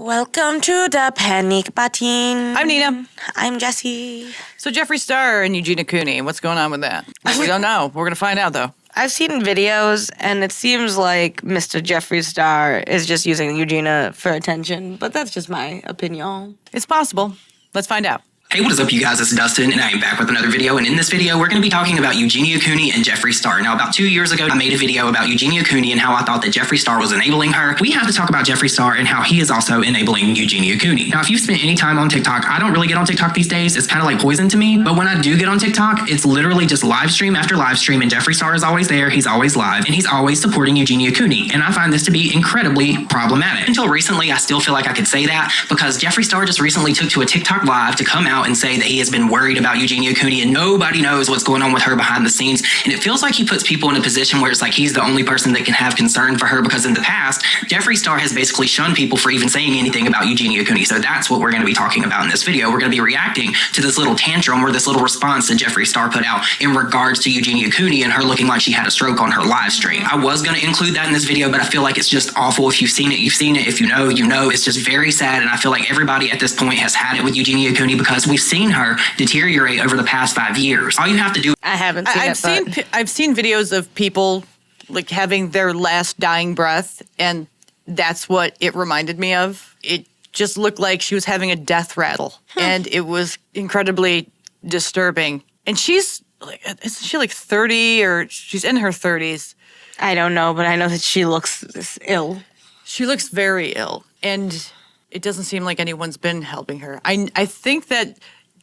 Welcome to the Panic Button. I'm Nina. I'm Jessie. So Jeffree Star and Eugenia Cooney, what's going on with that? We don't know. We're going to find out, though. I've seen videos, and it seems like Mr. Jeffree Star is just using Eugenia for attention, but that's just my opinion. It's possible. Let's find out. Hey, what is up, you guys? It's Dustin, and I am back with another video. And in this video, we're going to be talking about Eugenia Cooney and Jeffree Star. Now, about 2 years ago, I made a video about Eugenia Cooney and how I thought that Jeffree Star was enabling her. We have to talk about Jeffree Star and how he is also enabling Eugenia Cooney. Now, if you've spent any time on TikTok, I don't really get on TikTok these days. It's kind of like poison to me. But when I do get on TikTok, it's literally just live stream after live stream, and Jeffree Star is always there. He's always live, and he's always supporting Eugenia Cooney. And I find this to be incredibly problematic. Until recently, I still feel like I could say that because Jeffree Star just recently took to a TikTok live to come out and say that he has been worried about Eugenia Cooney and nobody knows what's going on with her behind the scenes. And it feels like he puts people in a position where it's like he's the only person that can have concern for her, because in the past, Jeffree Star has basically shunned people for even saying anything about Eugenia Cooney. So that's what we're going to be talking about in this video. We're going to be reacting to this little tantrum or this little response that Jeffree Star put out in regards to Eugenia Cooney and her looking like she had a stroke on her live stream. I was going to include that in this video, but I feel like it's just awful. If you've seen it, you've seen it. If you know, you know. It's just very sad, and I feel like everybody at this point has had it with Eugenia Cooney because we've seen her deteriorate over the past 5 years. All you have to do... I haven't seen it, I've seen videos of people like having their last dying breath, and that's what it reminded me of. It just looked like she was having a death rattle, and it was incredibly disturbing. And she's like, isn't she like 30, or she's in her 30s? I don't know, but I know that she looks ill. She looks very ill, and it doesn't seem like anyone's been helping her. I think that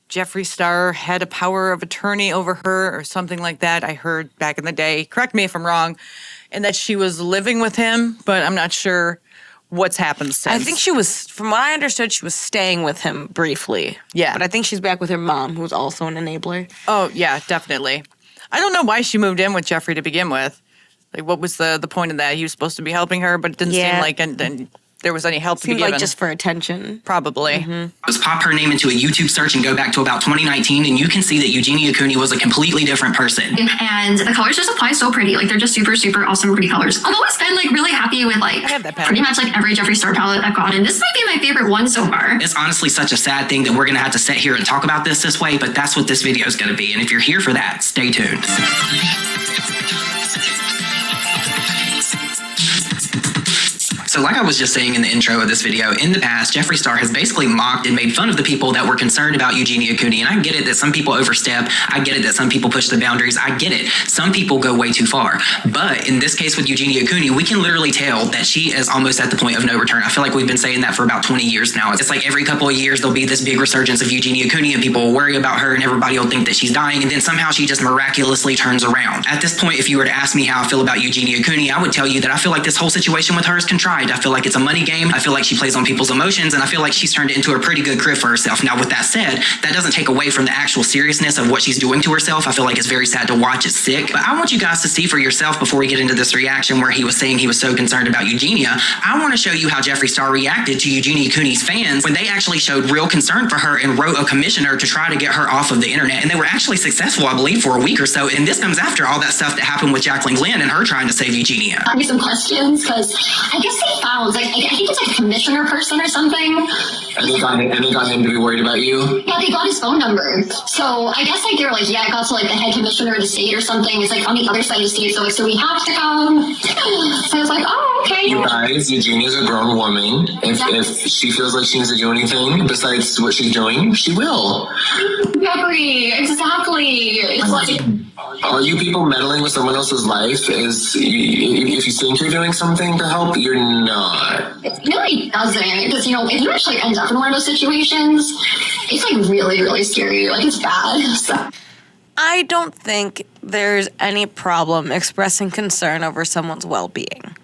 Jeffree Star had a power of attorney over her or something like that. I heard back in the day, correct me if I'm wrong, and that she was living with him, but I'm not sure what's happened since. I think she was, from what I understood, she was staying with him briefly. Yeah. But I think she's back with her mom, who's also an enabler. Oh, yeah, definitely. I don't know why she moved in with Jeffree to begin with. Like, what was the point of that? He was supposed to be helping her, but it didn't seem like and there was any help to be given. Like just for attention. Probably. Just pop her name into a YouTube search and go back to about 2019, and you can see that Eugenia Cooney was a completely different person. And the colors just apply so pretty. Like, they're just super, super awesome, pretty colors. I've always been, like, really happy with, like, pretty much, like, every Jeffree Star palette I've gotten. This might be my favorite one so far. It's honestly such a sad thing that we're going to have to sit here and talk about this way, but that's what this video is going to be. And if you're here for that, stay tuned. So like I was just saying in the intro of this video, in the past, Jeffree Star has basically mocked and made fun of the people that were concerned about Eugenia Cooney. And I get it that some people overstep. I get it that some people push the boundaries. I get it. Some people go way too far. But in this case with Eugenia Cooney, we can literally tell that she is almost at the point of no return. I feel like we've been saying that for about 20 years now. It's like every couple of years, there'll be this big resurgence of Eugenia Cooney and people will worry about her and everybody will think that she's dying. And then somehow she just miraculously turns around. At this point, if you were to ask me how I feel about Eugenia Cooney, I would tell you that I feel like this whole situation with her is contrived. I feel like it's a money game. I feel like she plays on people's emotions, and I feel like she's turned it into a pretty good crib for herself. Now, with that said, that doesn't take away from the actual seriousness of what she's doing to herself. I feel like it's very sad to watch. It's sick. But I want you guys to see for yourself before we get into this reaction where he was saying he was so concerned about Eugenia. I want to show you how Jeffree Star reacted to Eugenia Cooney's fans when they actually showed real concern for her and wrote a commissioner to try to get her off of the internet. And they were actually successful, I believe, for a week or so. And this comes after all that stuff that happened with Jacqueline Glenn and her trying to save Eugenia. I have some questions, because I guess they found, like, I think it's like a commissioner person or something. And they got him to be worried about you? Yeah, they got his phone number. So I guess, like, they were like, yeah, it got to, like, the head commissioner of the state or something. It's, like, on the other side of the state, so, like, so we have to come. So I was like, oh, okay. You guys, Eugenia's a grown woman. If she feels like she needs to do anything besides what she's doing, she will. Jeffree, exactly. It's like... Are you people meddling with someone else's life? If you think you're doing something to help, you're not. It really doesn't, because, you know, if you actually end up in one of those situations, it's, like, really, really scary. Like, it's bad. So. I don't think there's any problem expressing concern over someone's well-being.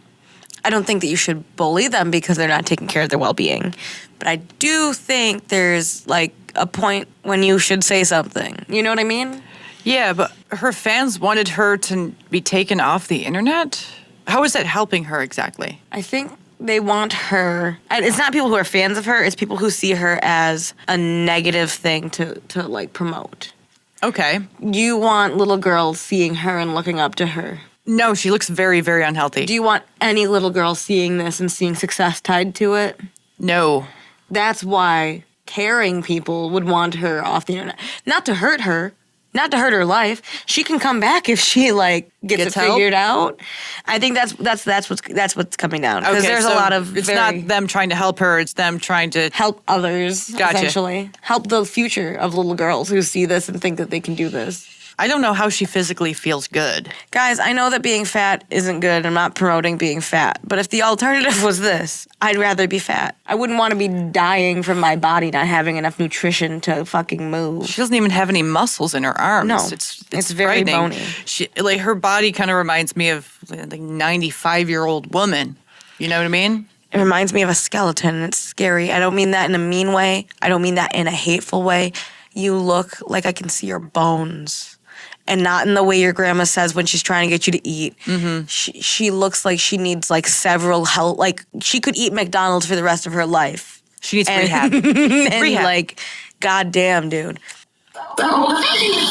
I don't think that you should bully them because they're not taking care of their well-being. But I do think there's, like, a point when you should say something. You know what I mean? Yeah, but her fans wanted her to be taken off the internet? How is that helping her exactly? I think they want her... And it's not people who are fans of her. It's people who see her as a negative thing to like, promote. Okay. You want little girls seeing her and looking up to her. No, she looks very, very unhealthy. Do you want any little girl seeing this and seeing success tied to it? No. That's why caring people would want her off the internet. Not to hurt her. Not to hurt her life. She can come back if she like gets it help? figured out. I think that's what's coming down. Because there's a lot of it's not them trying to help her, it's them trying to help others, Gotcha. essentially. Help the future of little girls who see this and think that they can do this. I don't know how she physically feels good. Guys, I know that being fat isn't good. I'm not promoting being fat. But if the alternative was this, I'd rather be fat. I wouldn't want to be dying from my body not having enough nutrition to fucking move. She doesn't even have any muscles in her arms. No, it's very frightening. bony. She, like, her body kind of reminds me of like a 95-year-old woman. You know what I mean? It reminds me of a skeleton, and it's scary. I don't mean that in a mean way. I don't mean that in a hateful way. You look like I can see your bones. And not in the way your grandma says when she's trying to get you to eat. Mm-hmm. She looks like she needs like several help. Like she could eat McDonald's for the rest of her life. She needs rehab. And Rehab. like, goddamn, dude. So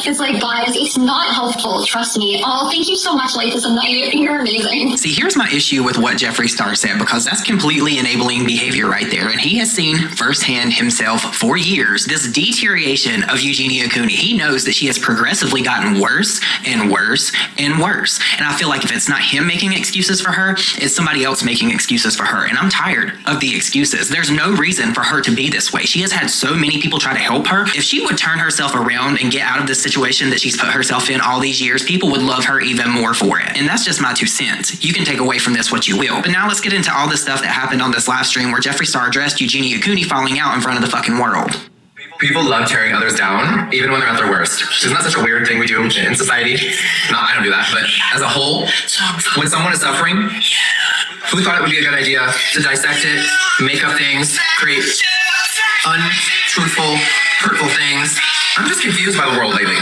it's like, guys, it's not helpful. Trust me. Oh, thank you so much, Life is a Night. You're amazing. See, here's my issue with what Jeffree Star said, because that's completely enabling behavior right there. And he has seen firsthand himself for years this deterioration of Eugenia Cooney. He knows that she has progressively gotten worse and worse and worse. And I feel like if it's not him making excuses for her, it's somebody else making excuses for her. And I'm tired of the excuses. There's no reason for her to be this way. She has had so many people try to help her. If she would turn herself around and get out of this situation that she's put herself in all these years, people would love her even more for it. And that's just my 2 cents. You can take away from this what you will. But now let's get into all this stuff that happened on this live stream where Jeffree Star addressed Eugenia Cooney falling out in front of the fucking world. People love tearing others down, even when they're at their worst. Isn't that such a weird thing we do in society? No, I don't do that. But as a whole, when someone is suffering, who thought it would be a good idea to dissect it, make up things, create untruthful, hurtful things? I'm just confused by the world lately.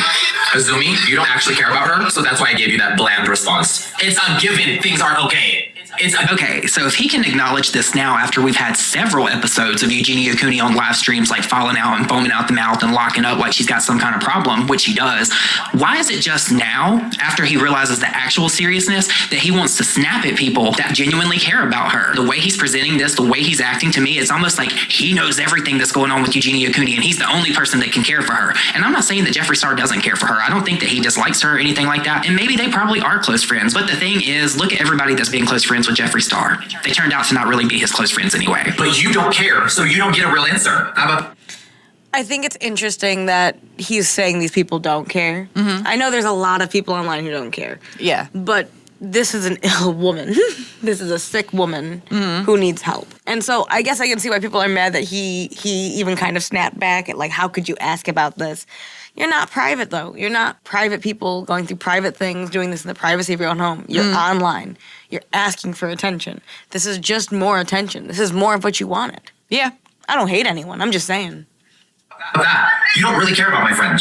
Azumi, you don't actually care about her, so that's why I gave you that bland response. It's a given. Things aren't okay. Okay, so if he can acknowledge this now after we've had several episodes of Eugenia Cooney on live streams like falling out and foaming out the mouth and locking up like she's got some kind of problem, which he does, why is it just now, after he realizes the actual seriousness, that he wants to snap at people that genuinely care about her? The way he's presenting this, the way he's acting, to me, it's almost like he knows everything that's going on with Eugenia Cooney and he's the only person that can care for her. And I'm not saying that Jeffree Star doesn't care for her. I don't think that he dislikes her or anything like that. And maybe they probably are close friends. But the thing is, look at everybody that's being close friends with Jeffree Star. They turned out to not really be his close friends anyway. But you don't care, so you don't get a real answer. How about... I think it's interesting that he's saying these people don't care. Mm-hmm. I know there's a lot of people online who don't care. Yeah. But this is an ill woman. This is a sick woman who needs help. And so I guess I can see why people are mad that he even kind of snapped back at, like, how could you ask about this? You're not private, though. You're not private people going through private things, doing this in the privacy of your own home. You're online. You're asking for attention. This is just more attention. This is more of what you wanted. Yeah. I don't hate anyone. I'm just saying. that? You don't really care about my friend.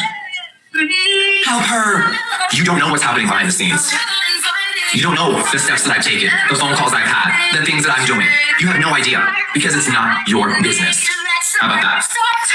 Help her. You don't know what's happening behind the scenes. You don't know the steps that I've taken, the phone calls I've had, the things that I'm doing. You have no idea because it's not your business. How about that?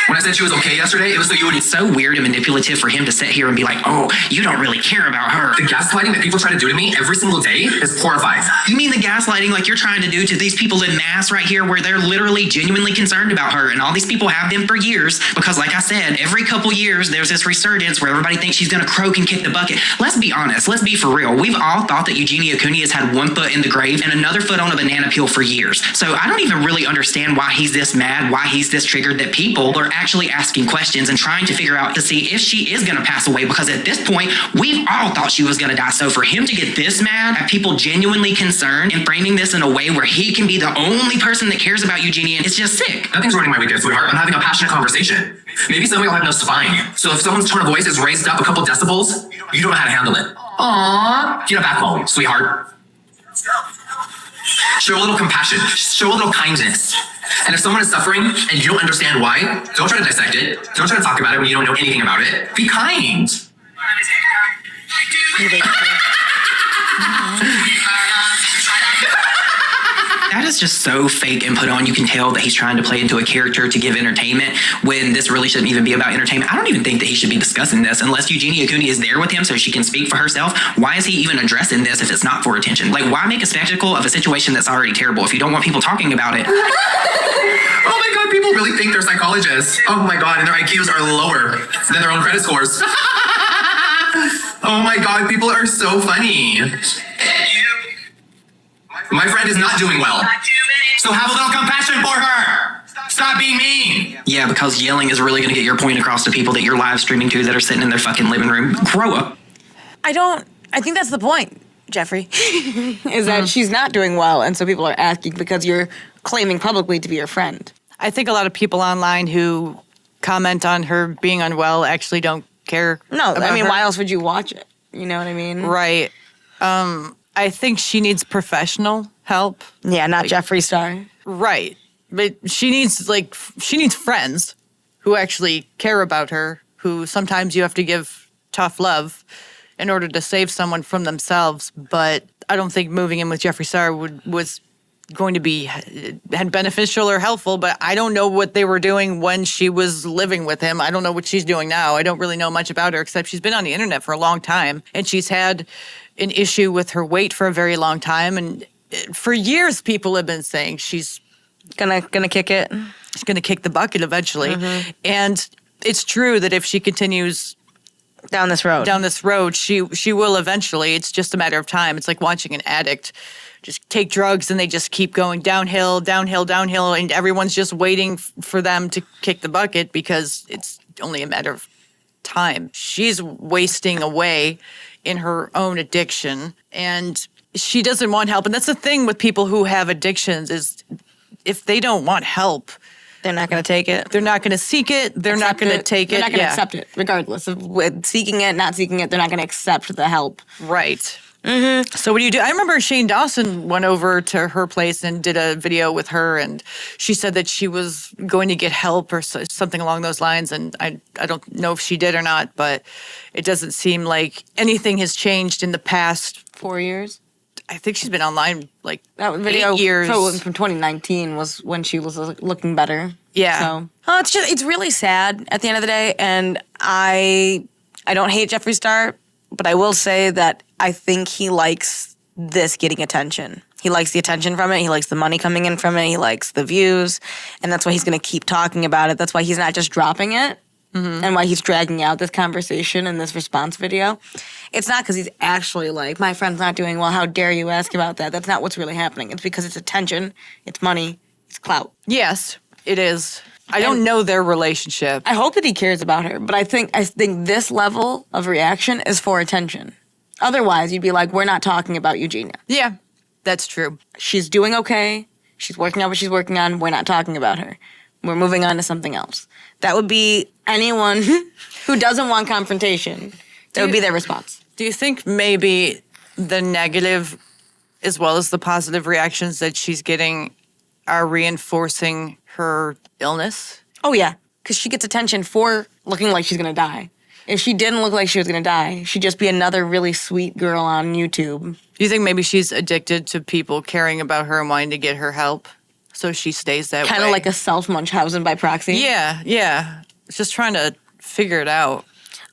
When I said she was okay yesterday, it was so you would... It's so weird and manipulative for him to sit here and be like, oh, you don't really care about her. The gaslighting that people try to do to me every single day is horrifying. You mean the gaslighting like you're trying to do to these people in mass right here where they're literally genuinely concerned about her, and all these people have been for years because, like I said, every couple years there's this resurgence where everybody thinks she's gonna croak and kick the bucket. Let's be honest. Let's be for real. We've all thought that Eugenia Cooney has had one foot in the grave and another foot on a banana peel for years. So I don't even really understand why he's this mad, why he's this triggered that people are actually asking questions and trying to figure out to see if she is gonna pass away, because at this point, we've all thought she was gonna die. So for him to get this mad at people genuinely concerned and framing this in a way where he can be the only person that cares about Eugenia, it's just sick. Nothing's ruining my weekend, sweetheart. I'm having a passionate conversation. Maybe some of y'all have no spine. So if someone's tone of voice is raised up a couple decibels, you don't know how to handle it. Aww. Get a backbone, sweetheart. Show a little compassion. Show a little kindness. And if someone is suffering and you don't understand why, don't try to dissect it. Don't try to talk about it when you don't know anything about it. Be kind. That is just so fake and put on. You can tell that he's trying to play into a character to give entertainment when this really shouldn't even be about entertainment. I don't even think that he should be discussing this unless Eugenia Cooney is there with him so she can speak for herself. Why is he even addressing this if it's not for attention? Like, why make a spectacle of a situation that's already terrible if you don't want people talking about it? Oh my God, people really think they're psychologists. Oh my God, and their IQs are lower than their own credit scores. Oh my God, people are so funny. My friend is not doing well. So have a little compassion for her. Stop being mean. Yeah, because yelling is really going to get your point across to people that you're live streaming to that are sitting in their fucking living room. Grow up. I think that's the point, Jeffree, is that she's not doing well, and so people are asking because you're claiming publicly to be your friend. I think a lot of people online who comment on her being unwell actually don't care. No, about her. why else would you watch it? You know what I mean? Right. I think she needs professional help. Yeah, not Jeffree Star. Right. But she needs friends who actually care about her, who sometimes you have to give tough love in order to save someone from themselves. But I don't think moving in with Jeffree Star was going to be beneficial or helpful, but I don't know what they were doing when she was living with him. I don't know what she's doing now. I don't really know much about her, except she's been on the internet for a long time, and she's had an issue with her weight for a very long time. And for years, people have been saying she's Gonna kick it. She's gonna kick the bucket eventually. And it's true that if she continues Down this road, she will eventually. It's just a matter of time. It's like watching an addict just take drugs and they just keep going downhill, and everyone's just waiting for them to kick the bucket because it's only a matter of time. She's wasting away in her own addiction, and she doesn't want help. And that's the thing with people who have addictions is if they don't want help, they're not going to take it. they're not going to seek it. They're not going to take it. They're not going to accept it, regardless of with seeking it, not seeking it. They're not going to accept the help. Right. So what do you do? I remember Shane Dawson went over to her place and did a video with her, and she said that she was going to get help or something along those lines. And I don't know if she did or not, but it doesn't seem like anything has changed in the past 4 years. I think she's been online like That video 8 years. from 2019 was when she was looking better. Yeah. So it's really sad at the end of the day, and I don't hate Jeffree Star, but I will say that I think he likes this getting attention. He likes the attention from it. He likes the money coming in from it. He likes the views, and that's why he's going to keep talking about it. That's why he's not just dropping it. And why he's dragging out this conversation and this response video. It's not because he's actually like, my friend's not doing well, how dare you ask about that? That's not what's really happening. It's because it's attention, it's money, it's clout. Yes, it is. I don't know their relationship. I hope that he cares about her, but I think this level of reaction is for attention. Otherwise, you'd be like, we're not talking about Eugenia. Yeah, that's true. She's doing okay. She's working on what she's working on. We're not talking about her. We're moving on to something else. That would be anyone who doesn't want confrontation. That would be their response. Do you think maybe the negative as well as the positive reactions that she's getting are reinforcing her illness? Oh, yeah, because she gets attention for looking like she's going to die. If she didn't look like she was going to die, she'd just be another really sweet girl on YouTube. Do you think maybe she's addicted to people caring about her and wanting to get her help? So she stays that way. Kind of like a self-Munchausen by proxy. Yeah. It's just trying to figure it out.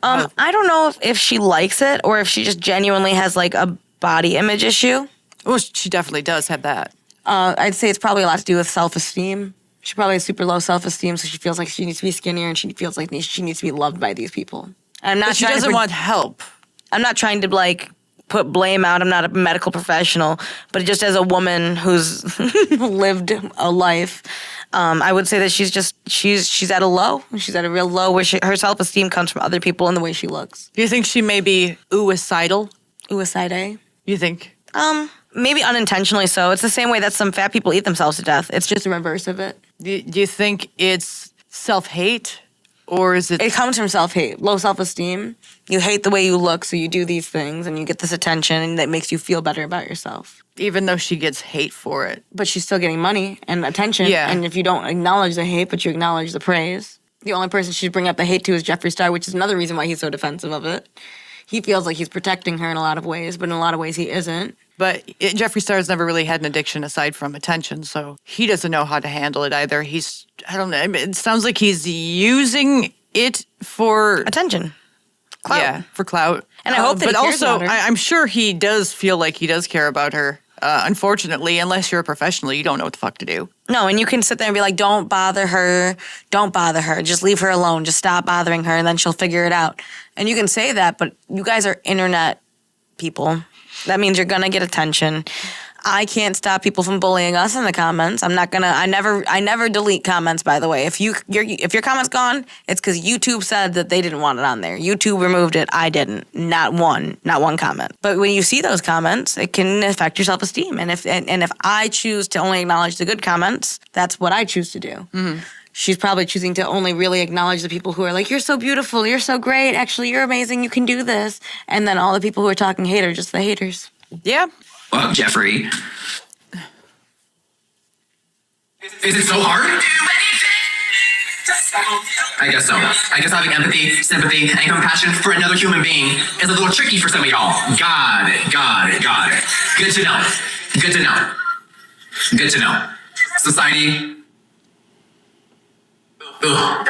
I don't know if she likes it or if she just genuinely has like a body image issue. Well, she definitely does have that. I'd say it's probably a lot to do with self-esteem. She probably has super low self-esteem, so she feels like she needs to be skinnier and she feels like she needs to be loved by these people. I'm not. But she doesn't want help. I'm not trying to like put blame out. I'm not a medical professional, but just as a woman who's lived a life, I would say that she's at a low. She's at a real low where her self-esteem comes from other people and the way she looks. Do you think she may be suicidal? Suicide? You think? Maybe unintentionally so. It's the same way that some fat people eat themselves to death. It's just a reverse of it. Do you think it's self-hate? Or is it... It comes from self-hate, low self-esteem. You hate the way you look, so you do these things, and you get this attention, and that makes you feel better about yourself. Even though she gets hate for it. But she's still getting money and attention. Yeah. And if you don't acknowledge the hate, but you acknowledge the praise, the only person she'd bring up the hate to is Jeffree Star, which is another reason why he's so defensive of it. He feels like he's protecting her in a lot of ways, but in a lot of ways he isn't. But Jeffree Star's never really had an addiction aside from attention, so he doesn't know how to handle it either. I don't know, it sounds like he's using it for Attention. Clout. Yeah, for clout. And I hope that but he cares also, about her. I'm sure he does feel like he does care about her. Unfortunately, unless you're a professional, you don't know what the fuck to do. No, and you can sit there and be like, don't bother her. Don't bother her. Just leave her alone. Just stop bothering her, and then she'll figure it out. And you can say that, but you guys are internet people. That means you're going to get attention. I can't stop people from bullying us in the comments. I'm not gonna. I never delete comments. By the way, if your comment's gone, it's because YouTube said that they didn't want it on there. YouTube removed it. I didn't. Not one comment. But when you see those comments, it can affect your self-esteem. And if I choose to only acknowledge the good comments, that's what I choose to do. Mm-hmm. She's probably choosing to only really acknowledge the people who are like, you're so beautiful, you're so great, actually, you're amazing, you can do this. And then all the people who are talking hate are just the haters. Yeah. Well, Jeffree. Is it so hard? I guess so. I guess having empathy, sympathy, and compassion for another human being is a little tricky for some of y'all. Got it. Good to know. Society. Ugh.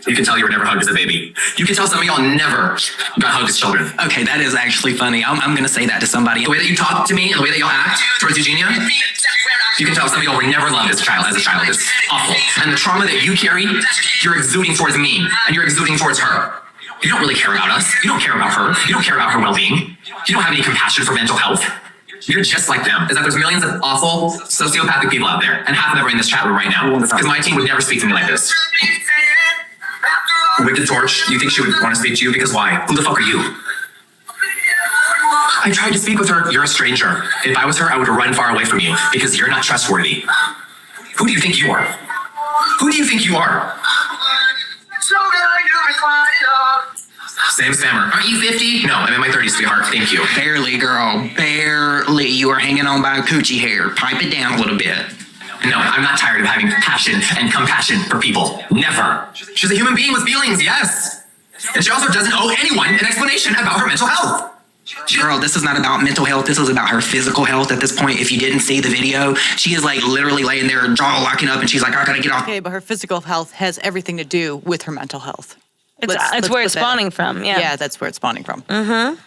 You can tell you were never hugged as a baby. You can tell some of y'all never got hugged as children. Okay, that is actually funny. I'm gonna say that to somebody. The way that you talk to me and the way that y'all act towards Eugenia, you can tell some of y'all were never loved as a child. It's awful. And the trauma that you carry, you're exuding towards me, and you're exuding towards her. You don't really care about us. You don't care about her. You don't care about her well-being. You don't have any compassion for mental health. You're just like them. Is that there's millions of awful, sociopathic people out there, and half of them are in this chat room right now. Because my team would never speak to me like this. Wicked Torch, you think she would want to speak to you? Because why? Who the fuck are you? I tried to speak with her. You're a stranger. If I was her, I would run far away from you because you're not trustworthy. Who do you think you are? Sam Spammer. Aren't you 50? No, I'm in my 30s, sweetheart. Thank you. Barely, girl. Barely. You are hanging on by a coochie hair. Pipe it down a little bit. No, I'm not tired of having passion and compassion for people. Never. She's a human being with feelings, yes. And she also doesn't owe anyone an explanation about her mental health. Girl, this is not about mental health. This is about her physical health at this point. If you didn't see the video, she is like literally laying there, jaw locking up, and she's like, I gotta get off. Okay, but her physical health has everything to do with her mental health. It's where it's spawning from, yeah. Yeah, that's where it's spawning from. Mm-hmm.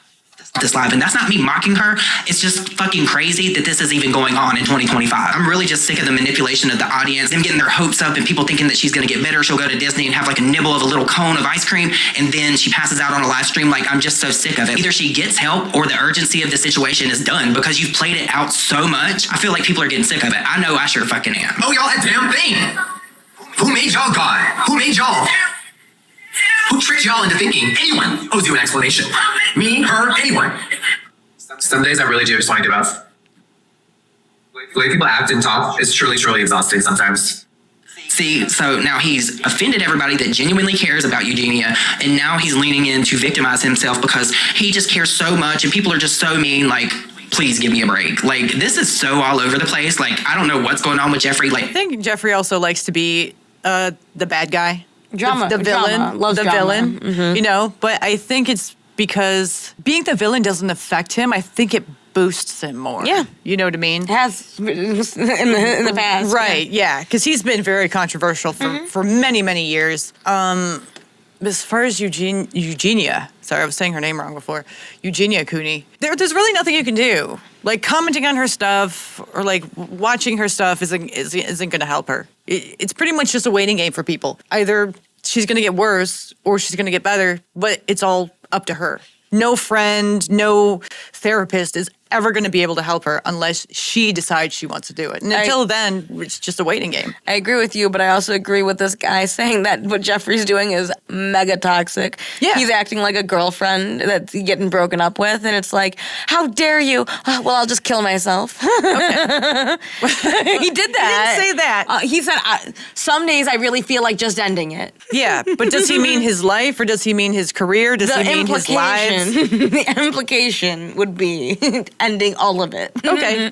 This live, and that's not me mocking her. It's just fucking crazy that this is even going on in 2025. I'm really just sick of the manipulation of the audience, them getting their hopes up and people thinking that she's gonna get better. She'll go to Disney and have like a nibble of a little cone of ice cream, and then she passes out on a live stream. Like, I'm just so sick of it. Either she gets help or the urgency of the situation is done because you've played it out so much. I feel like people are getting sick of it. I know I sure fucking am. Oh, y'all, that damn thing. Who made y'all God? Who made y'all? Who tricked y'all into thinking anyone owes you an explanation? Me, her, anyone. Some days I really do just want to give up. The way people act and talk is truly, truly exhausting sometimes. See, so now he's offended everybody that genuinely cares about Eugenia, and now he's leaning in to victimize himself because he just cares so much, and people are just so mean, like, please give me a break. Like, this is so all over the place. Like, I don't know what's going on with Jeffree. Like, I think Jeffree also likes to be the bad guy. Drama. The villain. Drama. Loves the drama. villain. Mm-hmm. You know, but I think it's because being the villain doesn't affect him. I think it boosts him more. Yeah. You know what I mean? It has in the past. Right, yeah. Because he's been very controversial for many, many years. As far as Eugenia, sorry, I was saying her name wrong before. Eugenia Cooney. There's really nothing you can do. Like, commenting on her stuff or like watching her stuff isn't going to help her. It's pretty much just a waiting game for people. Either she's going to get worse or she's going to get better, but it's all up to her. No friend, no therapist is ever going to be able to help her unless she decides she wants to do it. And until then, it's just a waiting game. I agree with you, but I also agree with this guy saying that what Jeffree's doing is mega toxic. Yeah. He's acting like a girlfriend that's getting broken up with, and it's like, how dare you? Well, I'll just kill myself. Okay. He did that. He didn't say that. He said, some days I really feel like just ending it. Yeah, but does he mean his life or does he mean his career? Does he mean his lives? The implication would be ending all of it. Okay,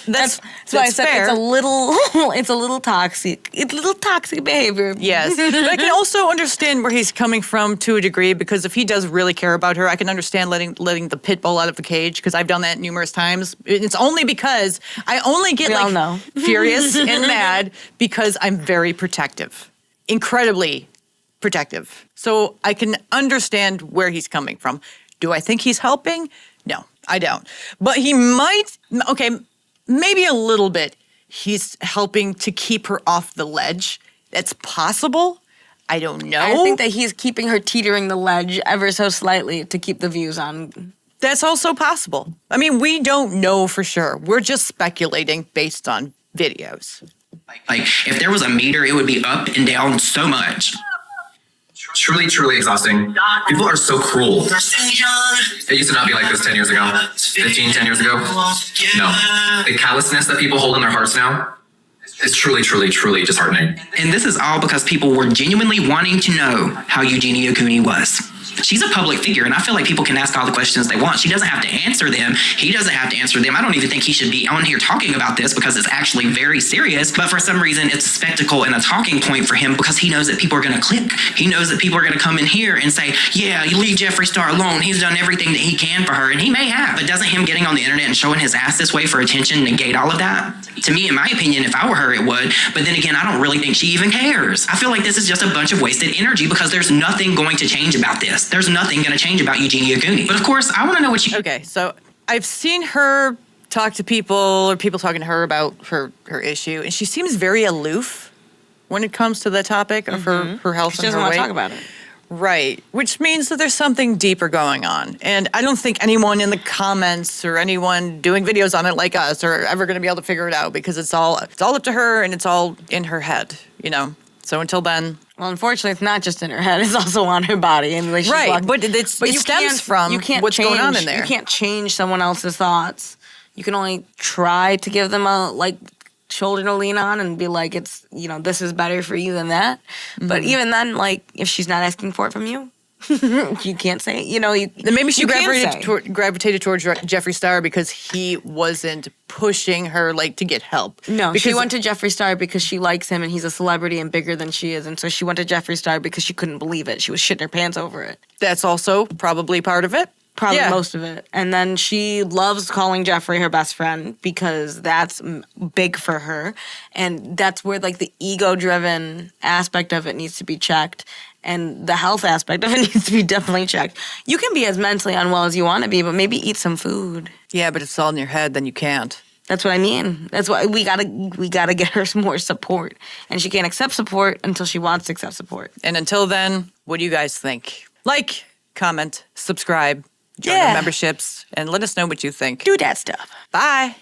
that's why I said fair. it's a little toxic. It's a little toxic behavior. Yes, but I can also understand where he's coming from to a degree, because if he does really care about her, I can understand letting the pit bull out of the cage, because I've done that numerous times. It's only because I only get We all know. furious and mad because I'm very protective, incredibly protective. So I can understand where he's coming from. Do I think he's helping? No, I don't. But he might, okay, maybe a little bit. He's helping to keep her off the ledge. That's possible. I don't know. I think that he's keeping her teetering the ledge ever so slightly to keep the views on. That's also possible. I mean, we don't know for sure. We're just speculating based on videos. Like, if there was a meter, it would be up and down so much. Truly, truly exhausting. People are so cruel. It used to not be like this 10 years ago. 10 years ago. No. The callousness that people hold in their hearts now is truly, truly, truly disheartening. And this is all because people were genuinely wanting to know how Eugenia Cooney was. She's a public figure, and I feel like people can ask all the questions they want. She doesn't have to answer them. He doesn't have to answer them. I don't even think he should be on here talking about this because it's actually very serious. But for some reason, it's a spectacle and a talking point for him because he knows that people are going to click. He knows that people are going to come in here and say, yeah, you leave Jeffree Star alone. He's done everything that he can for her, and he may have. But doesn't him getting on the internet and showing his ass this way for attention negate all of that? To me, in my opinion, if I were her, it would. But then again, I don't really think she even cares. I feel like this is just a bunch of wasted energy because there's nothing going to change about this. There's nothing going to change about Eugenia Cooney. But of course, I want to know what you... Okay, so I've seen her talk to people, or people talking to her about her issue, and she seems very aloof when it comes to the topic of her health She and doesn't her want weight. to talk about it. Right, which means that there's something deeper going on. And I don't think anyone in the comments or anyone doing videos on it like us are ever going to be able to figure it out, because it's all up to her and it's all in her head, you know. So until then... Well, unfortunately, it's not just in her head; it's also on her body. And the way she's Right, walking. but it stems from what's going on in there. You can't change someone else's thoughts. You can only try to give them a shoulder to lean on and be like, it's, this is better for you than that. Mm-hmm. But even then, if she's not asking for it from you, you can't say it. Then maybe she gravitated towards Jeffree Star because he wasn't pushing her to get help. No, because she went to Jeffree Star because she likes him and he's a celebrity and bigger than she is. And so she went to Jeffree Star because she couldn't believe it. She was shitting her pants over it. That's also probably part of it. Probably most of it. And then she loves calling Jeffree her best friend because that's big for her. And that's where the ego-driven aspect of it needs to be checked. And the health aspect of it needs to be definitely checked. You can be as mentally unwell as you want to be, but maybe eat some food. Yeah, but it's all in your head, then you can't. That's what I mean. That's why we gotta get her some more support. And she can't accept support until she wants to accept support. And until then, what do you guys think? Like, comment, subscribe, join our memberships, and let us know what you think. Do that stuff. Bye.